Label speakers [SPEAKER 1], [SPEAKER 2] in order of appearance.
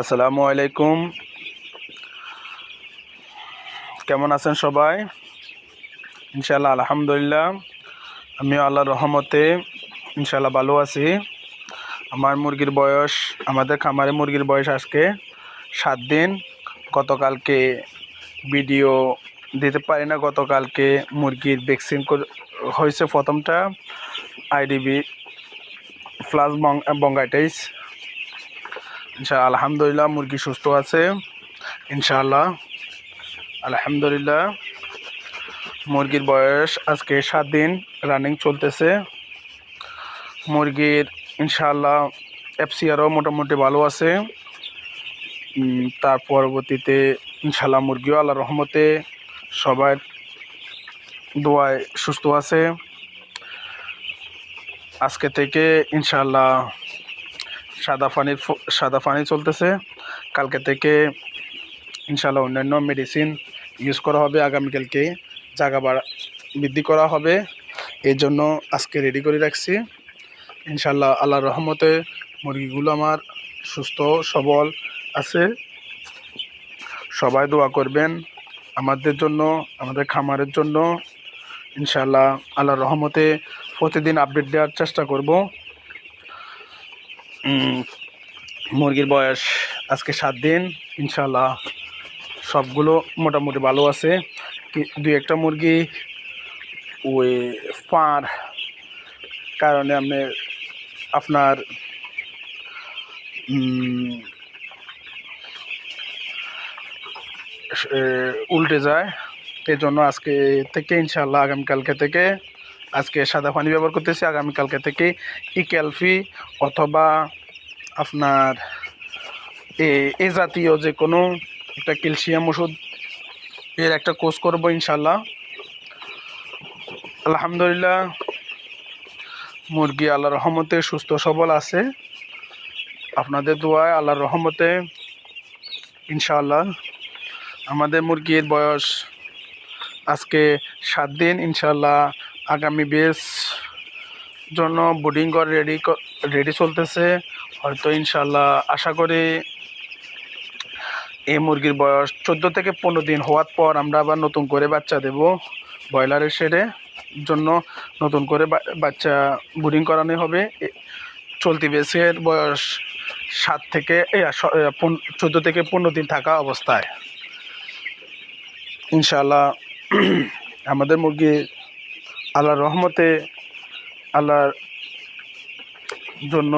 [SPEAKER 1] আসসালামু আলাইকুম। কেমন আছেন সবাই? ইনশাআল্লাহ আলহামদুলিল্লাহ, আমিও আল্লাহর রহমতে ইনশাআল্লাহ ভালো আছি। আমাদের খামারে মুরগির বয়স আজকে 7 দিন। গতকালকে ভিডিও দিতে পারি না। গতকালকে মুরগির ভ্যাকসিন হয়েছে প্রথমটা আইডিবি প্লাস বঙ্গাইটিস। ইনশাআল্লাহ আলহামদুলিল্লাহ মুরগি সুস্থ আছে ইনশাআল্লাহ আলহামদুলিল্লাহ। মুরগির বয়স আজকে 7 দিন রানিং চলতেছে। মুরগির ইনশাআল্লাহ এফসিআরও মোটামুটি ভালো আছে। তার পরবর্তীতে ইনশাআল্লাহ মুরগিও আল্লাহর রহমতে সবার দোয়ায় সুস্থ আছে। আজকে থেকে ইনশাআল্লাহ সাদা পানি চলতেছে। কালকে থেকে ইনশাআল্লাহ অন্যান্য মেডিসিন ইউজ করা হবে। আগামীকালকে জায়গা বৃদ্ধি করা হবে। এর জন্য আজকে রেডি করে রাখছি। ইনশাআল্লাহ আল্লাহর রহমতে মুরগিগুলো আমার সুস্থ সবল আছে। সবাই দোয়া করবেন আমাদের জন্য, আমাদের খামারের জন্য। ইনশাআল্লাহ আল্লাহর রহমতে প্রতিদিন আপডেট দেওয়ার চেষ্টা করব। মুরগির বয়স আজকে 7 দিন। ইনশাআল্লাহ সবগুলো মোটামুটি ভালো আছে। দুই একটা মুরগি ওই পার কারণে আপনার উল্টে যায়। এই জন্য আজকে থেকে ইনশাআল্লাহ আগামীকালকে থেকে আজকে সাদা পানি ব্যবহার করতেছি। আগামীকালকে থেকে ইক্যালফি অথবা আপনার এ জাতীয় যে কোনো একটা ক্যালসিয়াম ওষুধ এর একটা কোর্স করবো ইনশাআল্লাহ। আলহামদুলিল্লাহ মুরগি আল্লাহর রহমতে সুস্থ সবল আছে। আপনাদের দোয়ায় আল্লাহর রহমতে ইনশাআল্লাহ আমাদের মুরগির বয়স আজকে 7 দিন। ইনশাআল্লাহ আগামী বেশ জন্য বোর্ডিং ঘর রেডি চলতেছে। হয়তো ইনশাআল্লাহ আশা করি এই মুরগির বয়স 14 থেকে 15 দিন হওয়ার পর আমরা আবার নতুন করে বাচ্চা দেব। ব্রয়লারের শেডে জন্য নতুন করে বাচ্চা বোর্ডিং করানো হবে। চলতি বেসের বয়স 14 থেকে 15 দিন থাকা অবস্থায় ইনশাআল্লাহ আমাদের মুরগি আল্লাহর রহমতে আল্লাহর জন্য